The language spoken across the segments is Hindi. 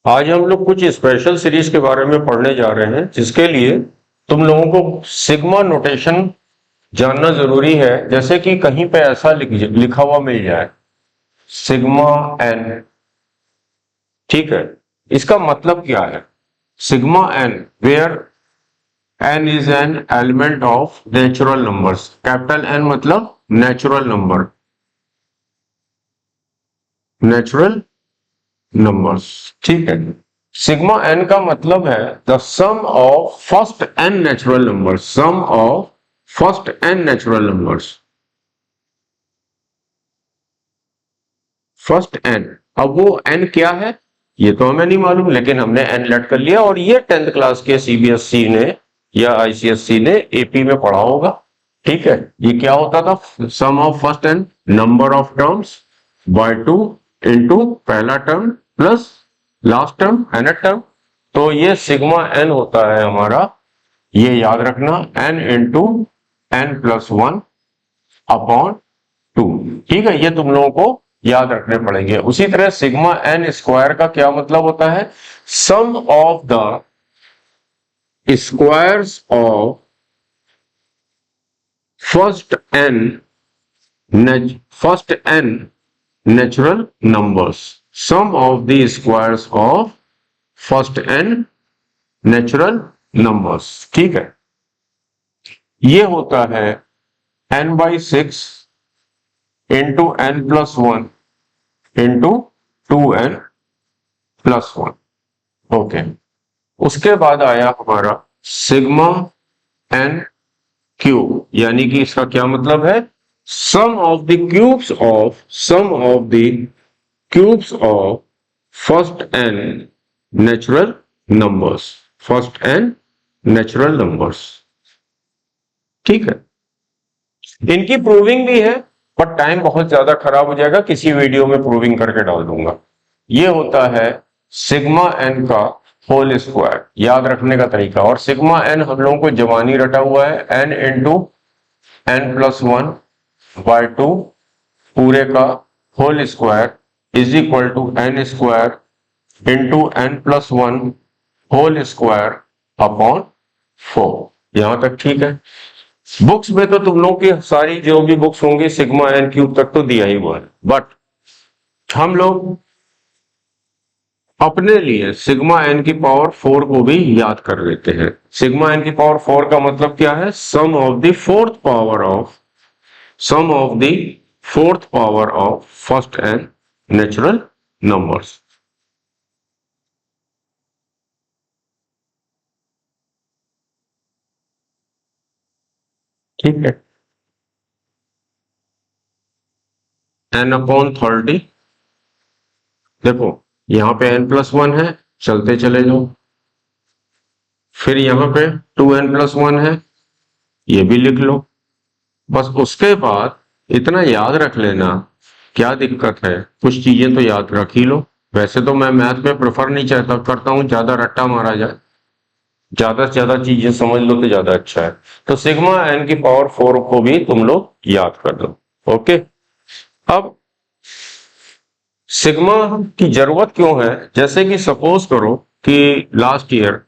आज हम लोग कुछ स्पेशल सीरीज के बारे में पढ़ने जा रहे हैं, जिसके लिए तुम लोगों को सिग्मा नोटेशन जानना जरूरी है। जैसे कि कहीं पे ऐसा लिखा हुआ मिल जाए सिग्मा एन, ठीक है, इसका मतलब क्या है? Sigma n where n is n element of natural numbers. Capital N मतलब नेचुरल नंबर, नेचुरल नंबर्स, ठीक है। सिग्मा एन का मतलब है the sum of first n natural numbers, sum of first n natural numbers, first n. अब वो एन क्या है ये तो हमें नहीं मालूम, लेकिन हमने एन लेट कर लिया, और ये 10th क्लास के सीबीएसई ने या आईसीएसई ने एपी में पढ़ा होगा, ठीक है। ये क्या होता था? Sum of first n number of terms by 2 into पहला term plus last term nth term. तो ये सिग्मा एन होता है हमारा, ये याद रखना, n into n plus 1 upon 2, ठीक है। ये तुम लोगों को याद रखने पड़ेंगे। उसी तरह सिग्मा एन स्क्वायर का क्या मतलब होता है? Sum of the squares of first n natural numbers, sum of the squares of first n natural numbers, ठीक है। ये होता है n/6 into n plus 1 into 2n plus 1, okay. उसके बाद आया हमारा सिग्मा एन क्यूब, यानी कि इसका क्या मतलब है? Sum of the cubes of first n natural numbers, first n natural numbers, ठीक है। इनकी प्रूविंग भी है, पर टाइम बहुत ज्यादा खराब हो जाएगा, किसी वीडियो में प्रूविंग करके डाल दूंगा। ये होता है सिग्मा एन का होल स्क्वायर, याद रखने का तरीका। और सिग्मा एन हम लोगों को जवानी रटा हुआ है, n into n plus 1 by 2 पूरे का whole square is equal to n square into n plus 1 whole square upon 4। यहां तक ठीक है। बुक्स में तो तुम लोग की सारी जो भी बुक्स होंगी सिग्मा एन क्यूब तक तो दिया ही हुआ है, बट हम लोग अपने लिए सिग्मा एन की पावर 4 को भी याद कर लेते हैं। सिग्मा एन की पावर 4 का मतलब क्या है? Sum of the fourth power of first n natural numbers, ठीक है। n अपॉन 30, देखो यहां पे n प्लस 1 है, चलते चले जाओ। फिर यहां पे 2n प्लस 1 है, ये भी लिख लो। बस उसके बाद इतना याद रख लेना, क्या दिक्कत है, कुछ चीजें तो याद रख ही लो। वैसे तो मैं मैथ में प्रेफर नहीं करता हूं ज्यादा रट्टा मारा जाए, ज्यादा से ज्यादा चीजें समझ लो तो ज्यादा अच्छा है। तो सिग्मा एन की पावर 4 को भी तुम लोग याद कर दो, ओके। अब सिग्मा की जरूरत क्यों है? जैसे कि सपोज करो कि लास्ट ईयर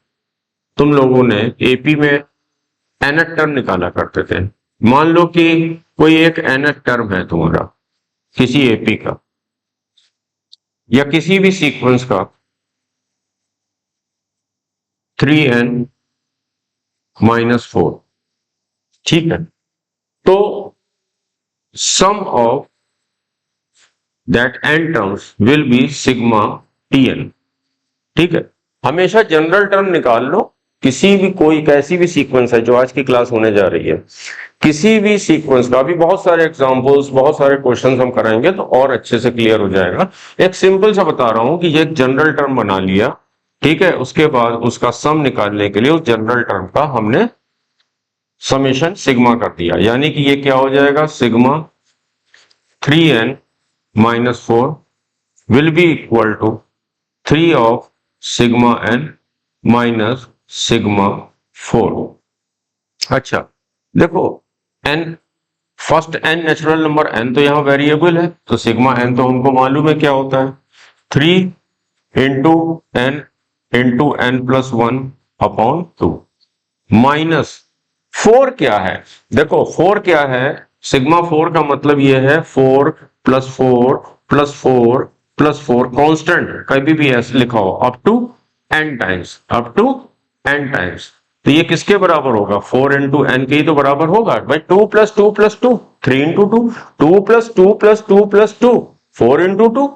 तुम लोगों ने एपी में nth टर्म निकाला करते थे। मान लो कि कोई एक nth टर्म है तुम्हारा किसी एपी का या किसी भी सीक्वेंस का, 3n-4, ठीक है। तो sum of that n terms will be sigma tn, ठीक है। हमेशा जनरल टर्म निकाल लो, किसी भी कोई कैसी भी सीक्वेंस है जो आज की क्लास होने जा रही है, किसी भी सीक्वेंस का। अभी बहुत सारे एग्जांपल्स, बहुत सारे क्वेश्चंस हम कराएंगे तो और अच्छे से क्लियर हो जाएगा। एक सिंपल सा बता रहा हूं कि ये एक जनरल टर्म बना लिया, ठीक है। उसके बाद उसका सम निकालने के लिए उस जनरल टर्म का हमने समेशन सिग्मा कर दिया, यानी कि ये क्या हो जाएगा? Sigma 3n-4 will be equal to 3 of sigma n minus sigma 4। अच्छा देखो, n first n natural number, n तो यहां वेरिएबल है, तो सिग्मा n तो हमको मालूम है क्या होता है, 3 into n plus one upon two minus 4 क्या है, देखो 4 क्या है, सिग्मा 4 का मतलब ये है 4 प्लस 4 प्लस 4 प्लस 4 कॉन्स्टेंट कभी भी ऐसे लिखा हो अप टू एन टाइम्स। तो ये किसके बराबर होगा, 4 इंटू एन के ही तो बराबर होगा भाई, 2 plus 2 plus 2 3 into 2, 2 plus 2 plus 2 plus 2 4 into 2।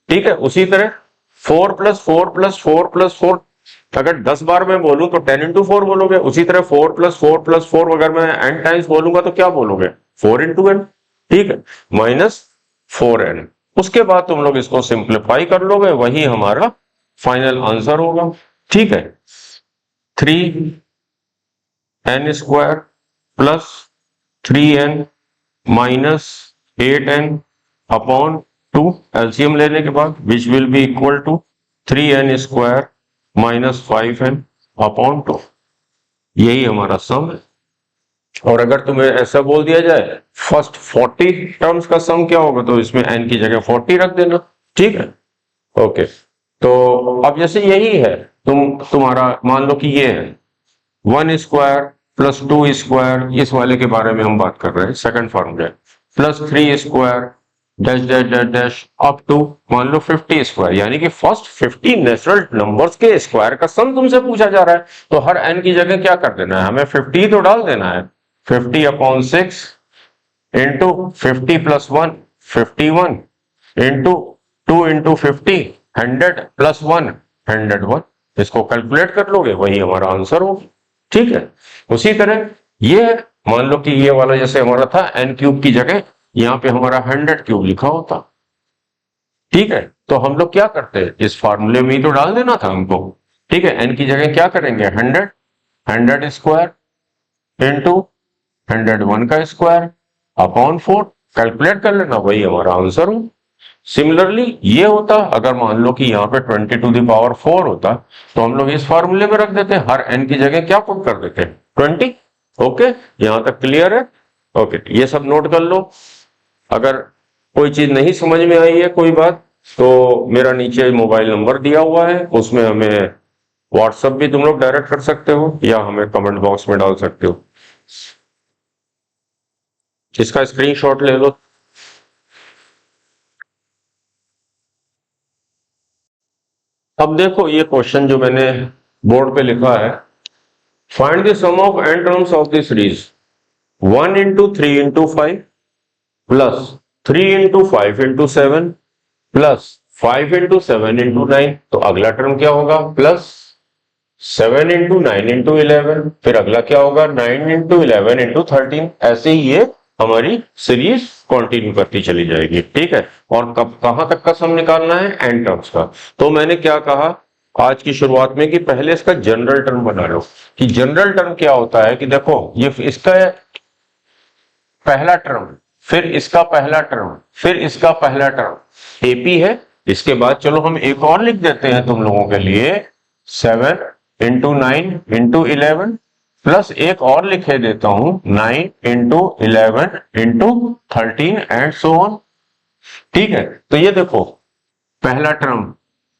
ठीक है, उसी तरह 4 प्लस 4 प्लस 4 प्लस 4, अगर 10 बार मैं बोलूं तो 10 इंटू 4 बोलोगे, उसी तरह 4 प्लस 4 प्लस 4 अगर मैं एन टाइम्स बोलूंगा तो क्या बोलोगे, 4 इंटू एन। ठीक है, माइनस 4n। उसके बाद तुम लोग इसको सिंप्लीफाई कर लोगे, वही हमारा फाइनल आंसर होगा। ठीक है, 3n square plus 3n minus 8n upon 2 LCM लेने के बाद which will be equal to 3n square minus 5n upon 2, यही हमारा सम है। और अगर तुम्हें ऐसा बोल दिया जाए फर्स्ट 40 टर्म्स का सम क्या होगा, तो इसमें n की जगह 40 रख देना। ठीक है, ओके। तो अब जैसे यही है, तुम्हारा मान लो कि ये है 1 स्क्वायर प्लस 2 स्क्वायर, इस वाले के बारे में हम बात कर रहे हैं, second formula plus 3 square dash dash dash dash up to मान लो 50 स्क्वायर, यानी कि फर्स्ट 50 नेचुरल नंबर्स के स्क्वायर का सम तुमसे पूछा जा रहा है। तो हर n की जगह क्या कर देना है, हमें 50 तो डाल देना है, 50 upon 6 into 50 plus 1 51 into 2 into 50 100 plus 1 101, इसको कैलकुलेट कर लोगे, वही हमारा आंसर होगा। ठीक है, उसी तरह ये मान लो कि ये वाला जैसे हमारा था n क्यूब की जगह यहां पे हमारा 100 क्यूब लिखा होता। ठीक है, तो हम लोग क्या करते हैं, इस फार्मूले में ही तो डाल देना था हमको। ठीक है, n की जगह क्या करेंगे, 100 स्क्वायर इंटू 101 का स्क्वायर अपॉन 4 कैलकुलेट कर लेना, वही हमारा आंसर हो। सिमिलरली ये होता अगर मान लो कि यहाँ पे 20 टू द पावर 4 होता, तो हम लोग इस फार्मूले में रख देते, हर n की जगह क्या पुट कर देते, 20। ओके, यहां तक क्लियर है। ओके, ये सब नोट कर लो। अगर कोई चीज नहीं समझ में आई है, कोई बात, तो मेरा नीचे मोबाइल नंबर दिया हुआ है, उसमें हमें व्हाट्सएप भी तुम लोग डायरेक्ट कर सकते हो या हमें कमेंट बॉक्स में डाल सकते हो, इसका स्क्रीनशॉट ले लो। अब देखो ये क्वेश्चन जो मैंने बोर्ड पे लिखा है, find the sum of n terms of the series 1 into 3 into 5 plus 3 into 5 into 7 plus 5 into 7 into 9। तो अगला टर्म क्या होगा, प्लस 7 इंटू 9 इंटू 11, फिर अगला क्या होगा 9 इंटू 11 इंटू 13। ऐसे ही ये हमारी सीरीज कंटिन्यू करती चली जाएगी। ठीक है, और कब कहां तक का सम निकालना है, एन टर्म्स का। तो मैंने क्या कहा आज की शुरुआत में कि पहले इसका जनरल टर्म बना लो, कि जनरल टर्म क्या होता है, कि देखो ये इसका पहला टर्म, फिर इसका पहला टर्म, फिर इसका पहला टर्म एपी है। इसके बाद चलो हम एक और लिख देते हैं तुम लोगों के लिए, 7 इंटू 9 इंटू 11 प्लस एक और लिखे देता हूं 9 into 11 into 13 and so on. ठीक है, तो ये देखो पहला टर्म,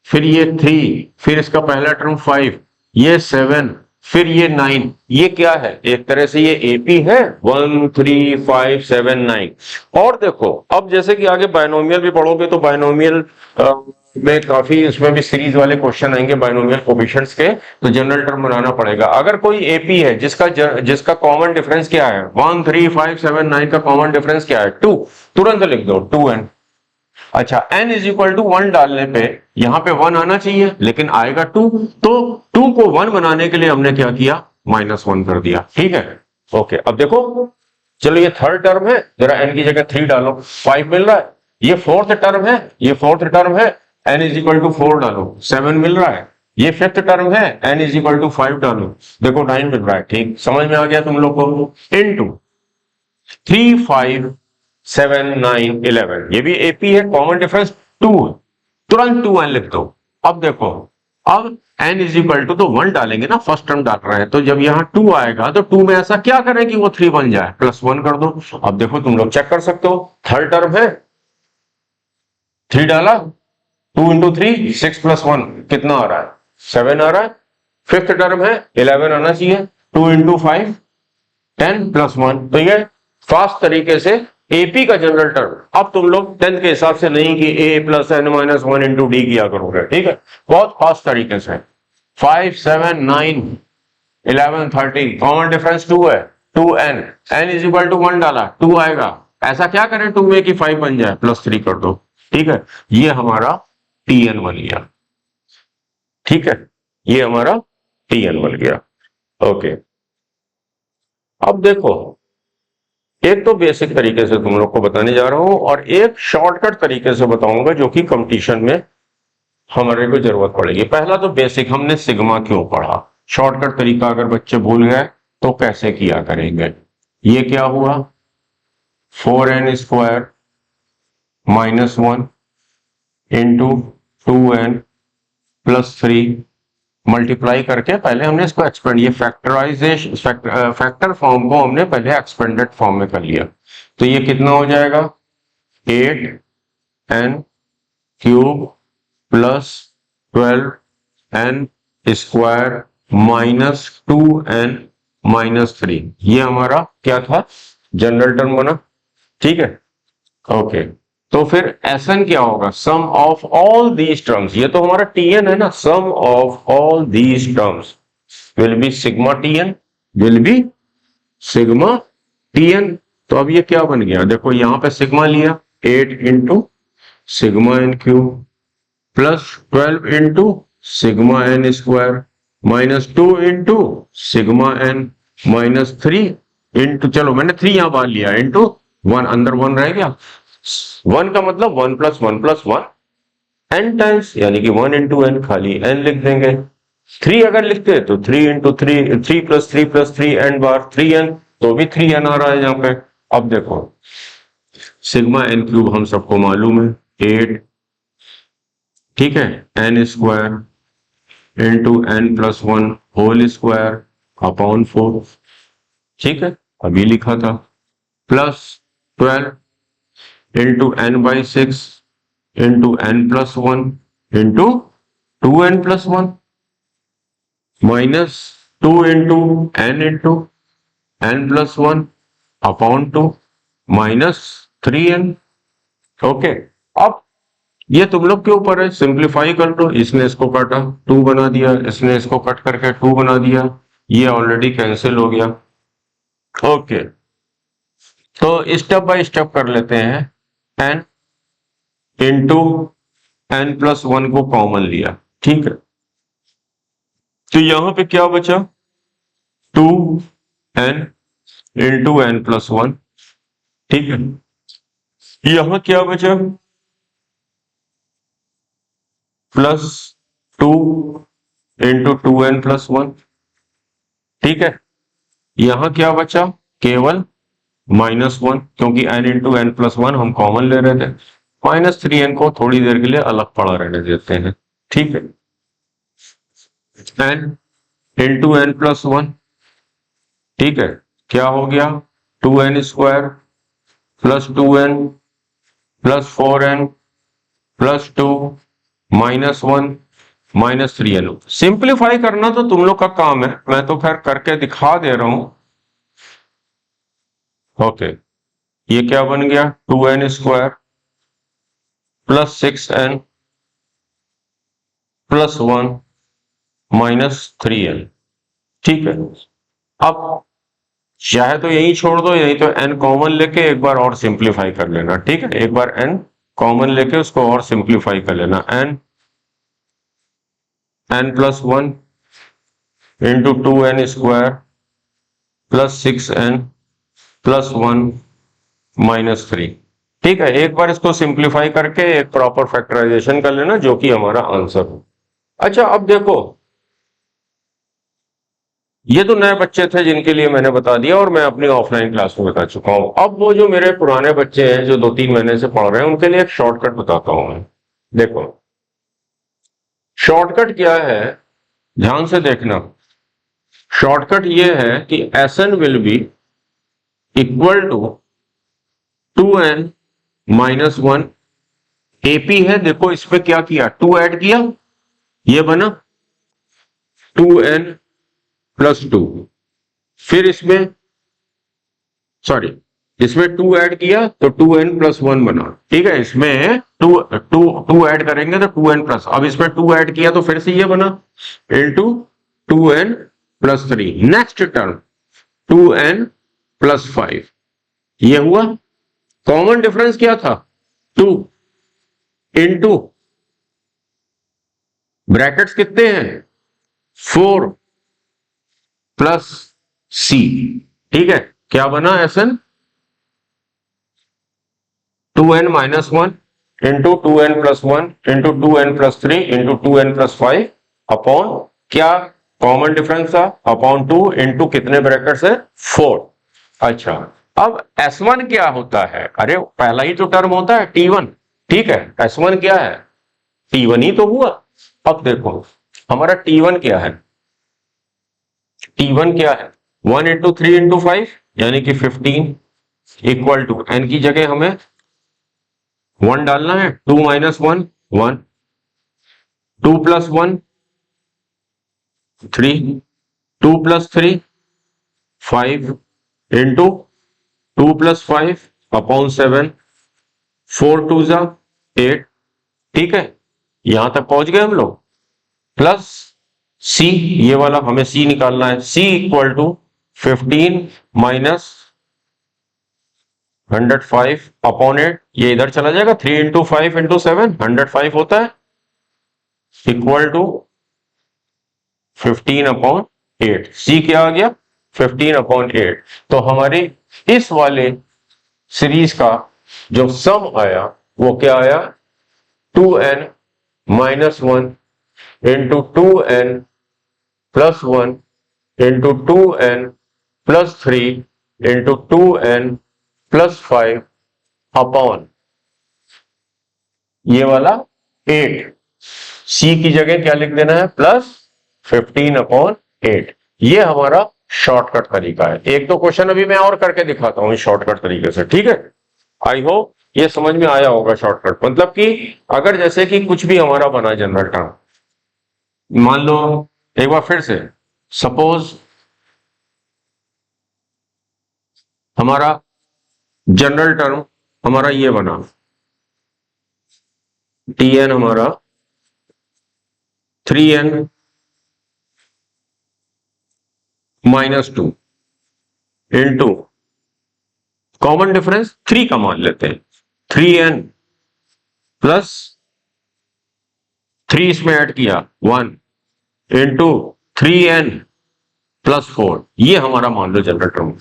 फिर ये 3, फिर इसका पहला टर्म 5, ये 7, फिर ये 9, ये क्या है, एक तरह से ये एपी है 1 3 5 7 9। और देखो अब जैसे कि आगे बायनोमियल भी पढ़ोगे तो बायनोमियल में काफी इसमें भी सीरीज वाले क्वेश्चन आएंगे बायनोमियल कोफिशिएंट्स के, तो जनरल टर्म बनाना पड़ेगा। अगर कोई एपी है जिसका कॉमन डिफरेंस क्या है, 1 3 5 7 9 का कॉमन डिफरेंस क्या है, 2, तुरंत लिख दो 2n। अच्छा, n इज इक्वल टू 1 डालने पे यहां पे 1 आना चाहिए, लेकिन आएगा 2, तो 2 को 1 बनाने के लिए हमने क्या किया, -1 कर दिया। ठीक है, ओके। अब देखो चलो ये थर्ड टर्म है, जरा n की जगह 3 डालो, 5 मिल रहा है। ये फोर्थ टर्म है, ये फोर्थ टर्म है, n इज इक्वल टू 4 डालो, 7 मिल रहा है। ये फिफ्थ टर्म है, n इज इक्वल टू 5 डालो, देखो 9 मिल रहा है। ठीक, समझ में आ गया तुम लोग को। इनटू 3 5 7 9 11, ये भी एपी है, कॉमन डिफरेंस 2 है, तुरंत 2n लिख दो। अब देखो अब n इज इक्वल टू तो 1 डालेंगे ना, फर्स्ट टर्म डाल रहे हैं, तो जब यहाँ 2 आएगा तो 2 में ऐसा क्या करें कि वो 3 बन जाए, +1 कर दो। अब देखो तुम लोग चेक कर सकते हो, थर्ड टर्म है, 3 डाला, 2 इंटू 3 6 प्लस 1 कितना आ रहा है 7 आ रहा है। फिफ्थ टर्म है 11 आना चाहिए। 2 इंटू 5 10 प्लस 1। तो ये फास्ट तरीके से एपी का जनरल टर्म। अब तुम लोग 10 के हिसाब से नहीं कि a plus n minus 1 into d किया करोगे, ठीक है, बहुत फास्ट तरीके से। 5 7 9 11 13 कॉमन डिफरेंस 2 है 2n n is equal to 1 डाला 2 आएगा। ऐसा क्या करें 2 में कि 5 बन जाए प्लस 3 कर दो, ठीक है, ये हमारा tn बन गया, ठीक है, ये हमारा tn बन गया। ओके, अब देखो एक तो बेसिक तरीके से तुम लोग को बताने जा रहा हूं और एक शॉर्टकट तरीके से बताऊंगा जो कि कंपटीशन में हमारे को जरूरत पड़ेगी। पहला तो बेसिक, हमने सिग्मा क्यों पढ़ा, शॉर्टकट तरीका अगर बच्चे भूल गए तो कैसे किया करेंगे। ये क्या हुआ 4n square minus 1 into 2n plus 3 multiply करके पहले हमने इसको एक्सपेंड, ये फैक्टराइजेशन फैक्टर फॉर्म को हमने पहले एक्सपेंडेड फॉर्म में कर लिया। तो ये कितना हो जाएगा 8n cube plus 12n square minus 2n minus 3। ये हमारा क्या था जनरल टर्म बना, ठीक है। ओके, तो फिर Sn क्या होगा sum of all these terms, ये तो हमारा Tn है ना, sum of all these terms will be sigma Tn, will be sigma Tn। तो अब ये क्या बन गया, देखो यहां पे सिग्मा लिया 8 into sigma n cube plus 12 into sigma n square minus 2 into sigma n minus 3 into, चलो मैंने 3 यहां बाहर लिया, इंटू 1, अंदर 1 रह गया। 1 का मतलब 1 प्लस 1 प्लस 1 n टाइम्स, यानी कि 1 इंटू एन, खाली n लिख देंगे। 3 अगर लिखते तो 3 इंटू 3 प्लस 3 प्लस 3 n बार 3n, तो भी 3n आ रहा है यहाँ पे। अब देखो सिग्मा एन क्यूब हम सबको मालूम है 8, ठीक है, n square into n plus 1 whole square upon 4, ठीक है, अभी लिखा था, plus 12 into n by 6 into n plus 1 into 2n plus 1 minus 2 into n plus 1 upon 2 minus 3n। Okay, अब ये तुम लोग के ऊपर है, सिंप्लीफाई कर लो। इसने इसको काटा 2 बना दिया, इसने इसको कट करके 2 बना दिया, ये ऑलरेडी कैंसिल हो गया। ओके, तो स्टेप बाय स्टेप कर लेते हैं। n इंटू n प्लस 1 को कॉमन लिया, ठीक है, तो यहां पे क्या बचा 2n इंटू n प्लस 1, ठीक है, यहां क्या बचा प्लस 2 इंटू 2n प्लस 1, ठीक है, यहां क्या बचा केवल माइनस 1, क्योंकि n इंटू n प्लस 1 हम कॉमन ले रहे थे। माइनस 3n को थोड़ी देर के लिए अलग पड़ा रहने देते हैं, ठीक है, n इंटू n प्लस 1, ठीक है, क्या हो गया 2n square plus 2n plus 4n plus 2 minus 1 minus 3n। Simplify करना तो तुम लोग का काम है, मैं तो खैर करके दिखा दे रहा हूं। ओके, ये क्या बन गया 2n square plus 6n plus 1 minus 3n, ठीक है। अब चाहे तो यही छोड़ दो, यही तो n कॉमन लेके एक बार और सिंप्लीफाई कर लेना, ठीक है, एक बार n कॉमन लेके उसको और सिंप्लीफाई कर लेना। n plus 1 into 2n square plus 6n plus 1 minus 3, ठीक है, एक बार इसको सिंप्लीफाई करके एक प्रॉपर फैक्टराइजेशन कर लेना जो कि हमारा आंसर हो। अच्छा, अब देखो ये तो नए बच्चे थे जिनके लिए मैंने बता दिया और मैं अपनी ऑफलाइन क्लास में बता चुका हूं। अब वो जो मेरे पुराने बच्चे हैं जो 2-3 महीने से पढ़ रहे हैं उनके लिए एक शॉर्टकट बताता हूं मैं। देखो शॉर्टकट क्या है, ध्यान से देखना। शॉर्टकट ये है कि Sn will be equal to 2n minus 1 AP है, देखो इसमें क्या किया, 2 ऐड किया, ये बना 2n+2। फिर इसमें सॉरी इसमें 2 ऐड किया तो 2n+1 बना। ठीक है, इसमें टू ऐड करेंगे तो 2n+, अब इसमें 2 ऐड किया तो फिर से ये बना into 2n+3। Next term 2n+5, ये हुआ। कॉमन डिफरेंस क्या था, 2 इंटू ब्रैकेट्स कितने हैं, 4 प्लस सी। ठीक है, क्या बना Sn, 2n-1 into 2n+1 into 2n+3 into 2n+5 upon क्या कॉमन डिफरेंस था, अपॉन 2 इंटू कितने ब्रैकेट्स है, 4। अच्छा, अब S1 क्या होता है, अरे पहला ही तो टर्म होता है T1। ठीक है, S1 क्या है, T1 ही तो हुआ। अब देखो हमारा T1 क्या है, T1 क्या है, 1 इंटू 3 इंटू 5 यानी कि 15 इक्वल टू n की जगह हमें 1 डालना है, 2 - 1 1, 2 + 1 3, 2 + 3 5 इंटू 2 + 5 अपॉन 7, 4 2 ज़ा 8। ठीक है, यहां तक पहुंच गए हम लोग। प्लस सी, ये वाला हमें सी निकालना है, सी इक्वल टू 15 माइनस 105 अपॉन 8, ये इधर चला जाएगा, 3 इंटू 5 इंटू 7 105 होता है, इक्वल टू 15 अपॉन 8। सी क्या आ गया, 15 अपॉन 8। तो हमारी इस वाले सीरीज का जो सम आया वो क्या आया, 2n-1 into 2n+1 into 2n+3 into 2n+5 upon ये वाला 8। सी की जगह क्या लिख देना है, प्लस 15 अपॉन 8। ये हमारा शॉर्टकट तरीका है। एक दो क्वेश्चन अभी मैं और करके दिखाता हूं इस शॉर्टकट तरीके से। ठीक है, आई होप ये समझ में आया होगा। शॉर्टकट मतलब कि अगर जैसे कि कुछ भी हमारा बना जनरल टर्म, मान लो एक बार फिर से, सपोज हमारा जनरल टर्म हमारा ये बना, Tn हमारा 3n -2 इंटू कॉमन डिफरेंस 3 का मान लेते हैं, 3n प्लस 3 इसमें ऐड किया 1 इंटू 3n+4, ये हमारा मान लो जनरल टर्म।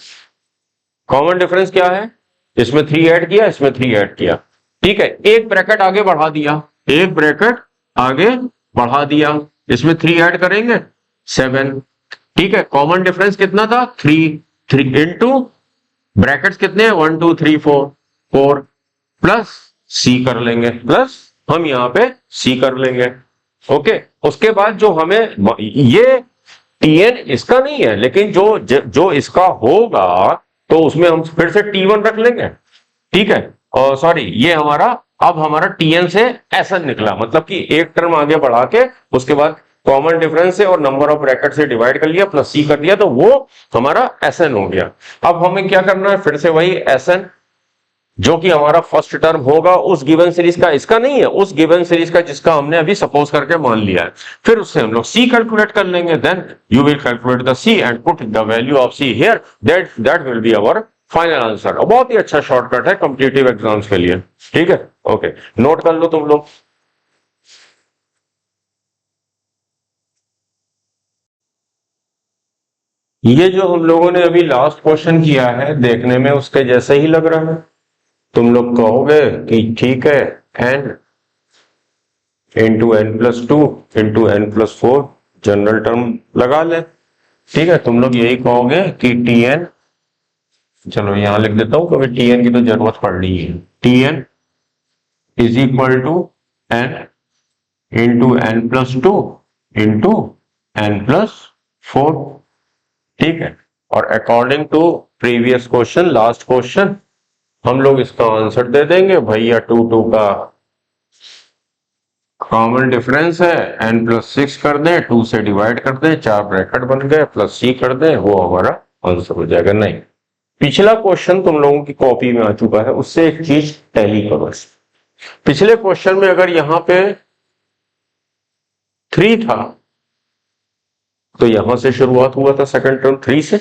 कॉमन डिफरेंस क्या है, इसमें 3 ऐड किया, इसमें 3 ऐड किया। ठीक है, एक ब्रैकेट आगे बढ़ा दिया, एक ब्रैकेट आगे बढ़ा दिया, इसमें 3 ऐड करेंगे 7। ठीक है, कॉमन डिफरेंस कितना था, 3 इंटू ब्रैकेट्स कितने हैं, 1 2 3 4 4 प्लस सी कर लेंगे, प्लस हम यहां पे सी कर लेंगे। ओके, उसके बाद जो हमें ये Tn इसका नहीं है, लेकिन जो इसका होगा तो उसमें हम फिर से T1 रख लेंगे। ठीक है, और सॉरी ये हमारा अब हमारा Tn से Sn निकला, मतलब कि एक टर्म आगे बढ़ा के उसके बाद कॉमन डिफरेंस से और नंबर ऑफ ब्रैकेट से डिवाइड कर लिया, प्लस सी कर दिया, तो वो हमारा Sn हो गया। अब हमें क्या करना है, फिर से वही Sn जो कि हमारा फर्स्ट टर्म होगा उस गिवन सीरीज का, इसका नहीं है, उस गिवन सीरीज का जिसका हमने अभी सपोज करके मान लिया है। फिर उससे हम लोग सी कैलकुलेट कर लेंगे, then you will calculate the c and put the value of c here, that will be our final answer. बहुत ही अच्छा शॉर्टकट है कॉम्पिटिटिव एग्जाम्स के लिए। ठीक है, ओके, नोट कर लो तुम लोग। ये जो हम लोगों ने अभी लास्ट क्वेश्चन किया है, देखने में उसके जैसे ही लग रहा है। तुम लोग कहोगे कि ठीक है, n into n+2 into n+4 general term लगा ले। ठीक है, तुम लोग यही कहोगे कि Tn, चलो यहां लिख देता हूं क्योंकि Tn की तो जरूरत पड़ रही है, Tn is equal to n into n+2 into n+4। ठीक है, और according to previous question, last question, हम लोग इसका आंसर दे देंगे भैया 2 2 का कॉमन डिफरेंस है, n+6 कर दें, 2 से डिवाइड कर दें, 4 ब्रैकेट बन गए, प्लस c कर दें, वो हमारा आंसर हो जाएगा। नहीं, पिछला क्वेश्चन तुम लोगों की कॉपी में आ चुका है, उससे एक चीज टैली करो। पिछले क्वेश्चन में अगर यहां पे 3 था तो यहां से शुरुआत हुआ था सेकंड टर्म 3 से,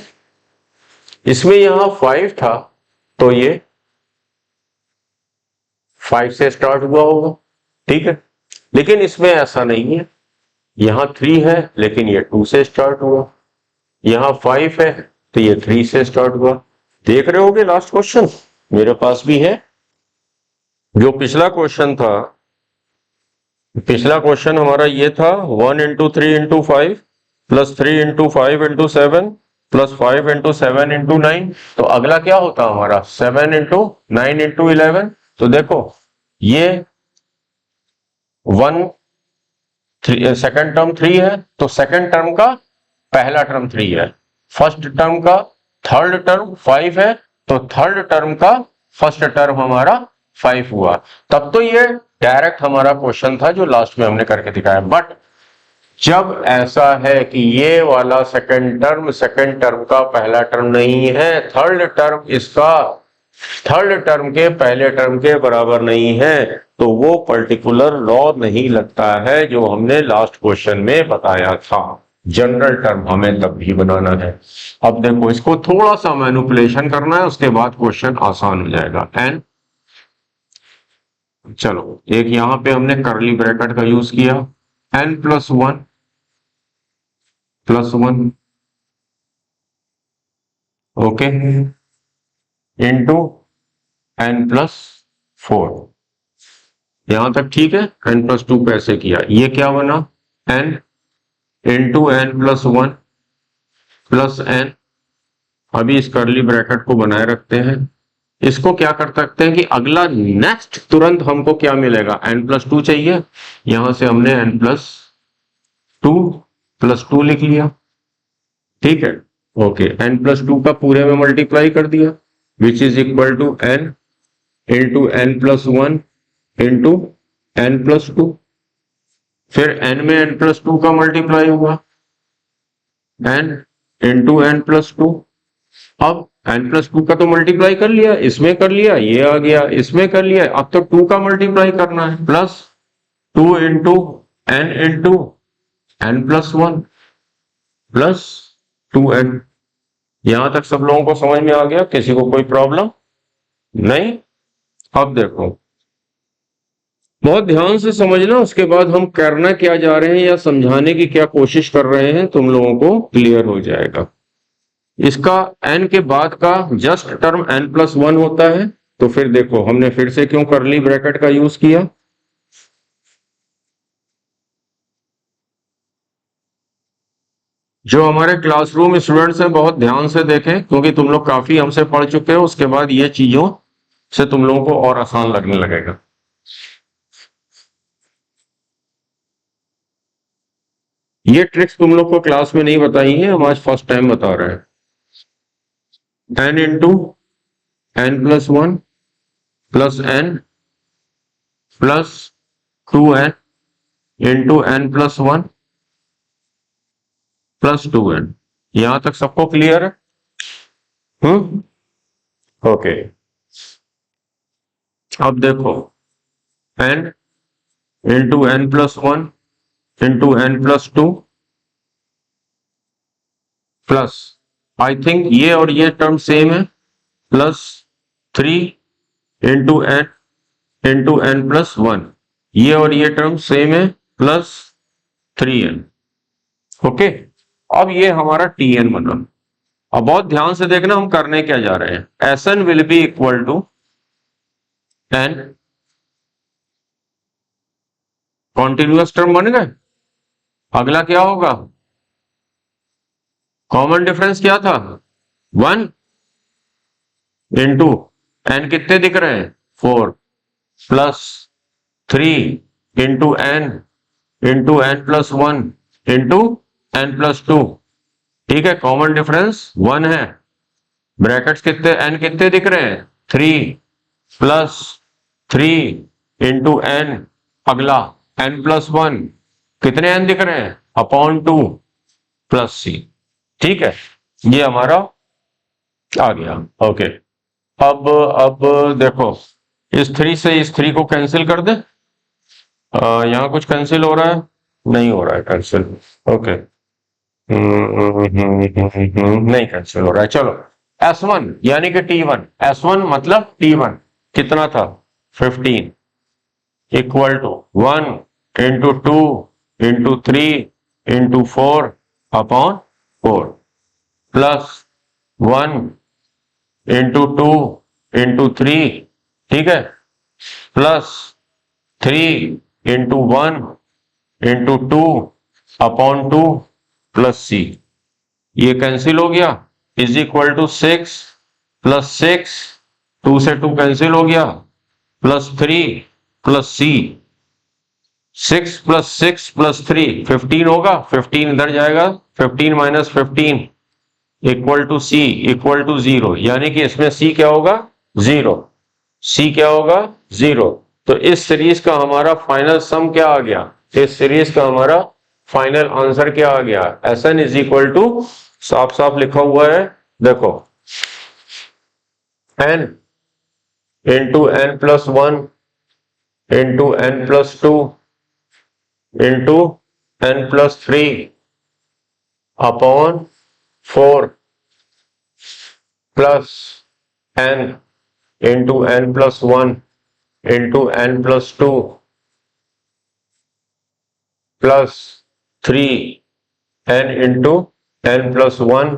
इसमें यहां 5 था तो ये 5 से स्टार्ट हुआ होगा, ठीक है। लेकिन इसमें ऐसा नहीं है, यहां 3 है लेकिन ये 2 से स्टार्ट हुआ, यहां 5 है तो ये 3 से स्टार्ट हुआ। देख रहे होगे लास्ट क्वेश्चन मेरे पास भी है, जो पिछला क्वेश्चन था, पिछला क्वेश्चन हमारा ये था 1 into 3 into 5 plus 3 into 5 into 7 plus 5 into 7 into 9। तो अगला क्या होता हमारा 7 इंटू 9 इंटू 11। तो देखो ये 1 सेकंड टर्म 3 है तो सेकंड टर्म का पहला टर्म 3 है, फर्स्ट टर्म का थर्ड टर्म 5 है तो थर्ड टर्म का फर्स्ट टर्म हमारा 5 हुआ। तब तो ये डायरेक्ट हमारा क्वेश्चन था जो लास्ट में हमने करके दिखाया। बट जब ऐसा है कि ये वाला सेकंड टर्म का पहला टर्म नहीं है, थर्ड टर्म इसका थर्ड टर्म के पहले टर्म के बराबर नहीं है, तो वो पर्टिकुलर लॉ नहीं लगता है जो हमने लास्ट क्वेश्चन में बताया था। जनरल टर्म हमें तब भी बनाना है। अब देखो इसको थोड़ा सा मैनिपुलेशन करना है, उसके बाद क्वेश्चन आसान हो जाएगा। एन चलो एक यहां पे हमने करली ब्रैकेट का यूज किया, n+1 +1 ओके इंटू n+4, यहां तक ठीक है। n+2 कैसे किया, ये क्या बना n into n+1 plus n। अभी इस करली ब्रैकेट को बनाए रखते हैं, इसको क्या कर सकते हैं कि अगला नेक्स्ट तुरंत हमको क्या मिलेगा, n+2 चाहिए, यहां से हमने n+2 लिख लिया, ठीक है। ओके n+2 का पूरे में मल्टीप्लाई कर दिया, which is equal to n into n+1 into n+2, फिर n में n+2 का मल्टीप्लाई हुआ, n इंटू n+2। अब n+2 का तो मल्टीप्लाई कर लिया, इसमें कर लिया, ये आ गया, इसमें कर लिया, अब तो 2 का मल्टीप्लाई करना है, plus 2 into n+1 plus 2n। यहां तक सब लोगों को समझ में आ गया, किसी को कोई प्रॉब्लम नहीं। अब देखो बहुत ध्यान से समझना, उसके बाद हम करना क्या जा रहे हैं या समझाने की क्या कोशिश कर रहे हैं तुम लोगों को क्लियर हो जाएगा। इसका n के बाद का जस्ट टर्म n+1 होता है, तो फिर देखो हमने फिर से क्यों करली ब्रैकेट का यूज किया, जो हमारे क्लासरूम स्टूडेंट्स हैं बहुत ध्यान से देखें, क्योंकि तुम लोग काफी हमसे पढ़ चुके हो, उसके बाद ये चीजों से तुम लोगों को और आसान लगने लगेगा। ये ट्रिक्स तुम लोग को क्लास में नहीं बताई है, हम आज फर्स्ट टाइम बता रहे हैं। n into n+1 plus n plus 2n into n+1 plus 2n। यहां तक सबको क्लियर है? ओके अब देखो n into n+1 into n+2 plus, I think ये और ये टर्म सेम है, प्लस 3 इंटू n+1, ये और ये टर्म सेम है, प्लस 3n। ओके अब ये हमारा tn बना। अब बहुत ध्यान से देखना हम करने क्या जा रहे हैं, Sn will be equal to n, continuous term बन गए। अगला क्या होगा, कॉमन डिफरेंस क्या था 1 इंटू n कितने दिख रहे हैं 4 plus 3 into n+1 into n+2, ठीक है। कॉमन डिफरेंस 1 है, ब्रैकेट्स कितने n कितने दिख रहे हैं 3 प्लस 3 इंटू n, अगला n+1 कितने n दिख रहे हैं? अपॉन 2 प्लस सी। ठीक है, ये हमारा आ गया। ओके, अब देखो, इस 3 से इस 3 को कैंसिल कर दे। यहाँ कुछ कैंसिल हो रहा है? नहीं हो रहा है कैंसिल। ओके, नहीं कैंसिल हो रहा है। चलो, S1 यानी कि T1, S1 मतलब T1 कितना था? 15 equal to 1 into 2 into 3 into 4 upon 4 plus 1 into 2 into 3, ठीक है, plus 3 into 1 into 2 upon 2 plus c. ये कैंसिल हो गया, इज इक्वल टू 6 प्लस 6, 2 से 2 कैंसिल हो गया, plus 3 plus c. 6 plus 6 plus 3 15 होगा, 15 इधर जाएगा, 15 minus 15 equal to c equal to 0, यानी कि इसमें सी क्या होगा? 0। सी क्या होगा? 0। तो इस सीरीज का हमारा फाइनल सम क्या आ गया? इस सीरीज का हमारा फाइनल आंसर क्या आ गया? Sn इज इक्वल टू, साफ साफ लिखा हुआ है, देखो, n into n+1 into n+2 into n+3 upon 4 plus n into n+1 into n+2 plus 3 n into n+1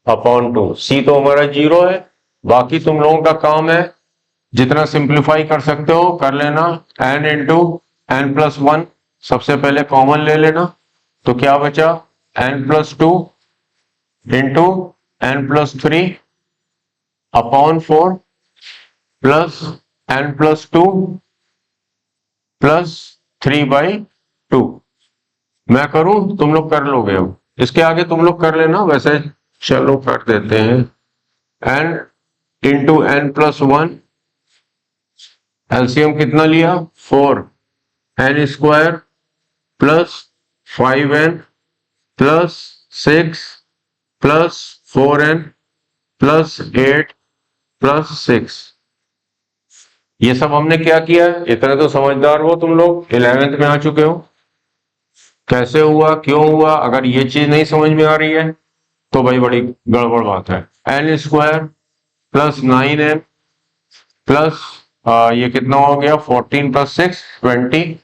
upon 2। सी तो हमारा 0 है। बाकी तुम लोगों का काम है, जितना सिंप्लीफाई कर सकते हो कर लेना। n इंटू n+1 सबसे पहले कॉमन ले लेना, तो क्या बचा? n+2 into n+3 upon 4 plus n+2 plus 3/2। मैं करूं, तुम लोग कर लोगे? अब इसके आगे तुम लोग कर लेना, वैसे चलो कर देते हैं। n इंटू n+1, एलसीएम कितना लिया? 4, n² plus 5n plus 6 plus 4n plus 8 plus 6। ये सब हमने क्या किया है? इतने तो समझदार हो तुम लोग, 11th में आ चुके हो। कैसे हुआ, क्यों हुआ? अगर ये चीज नहीं समझ में आ रही है तो भाई बड़ी गड़बड़ बात है। n² प्लस 9n प्लस ये कितना हो गया? 14 प्लस 6 20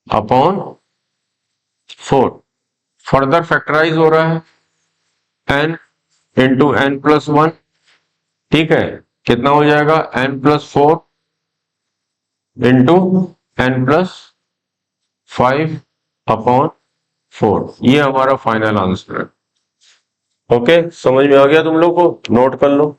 अपॉन 4। फर्दर फैक्टराइज हो रहा है, n इंटू n+1, ठीक है, कितना हो जाएगा? n+4 into n+5 upon 4। ये हमारा फाइनल आंसर है। ओके, समझ में आ गया तुम लोग को? नोट कर लो।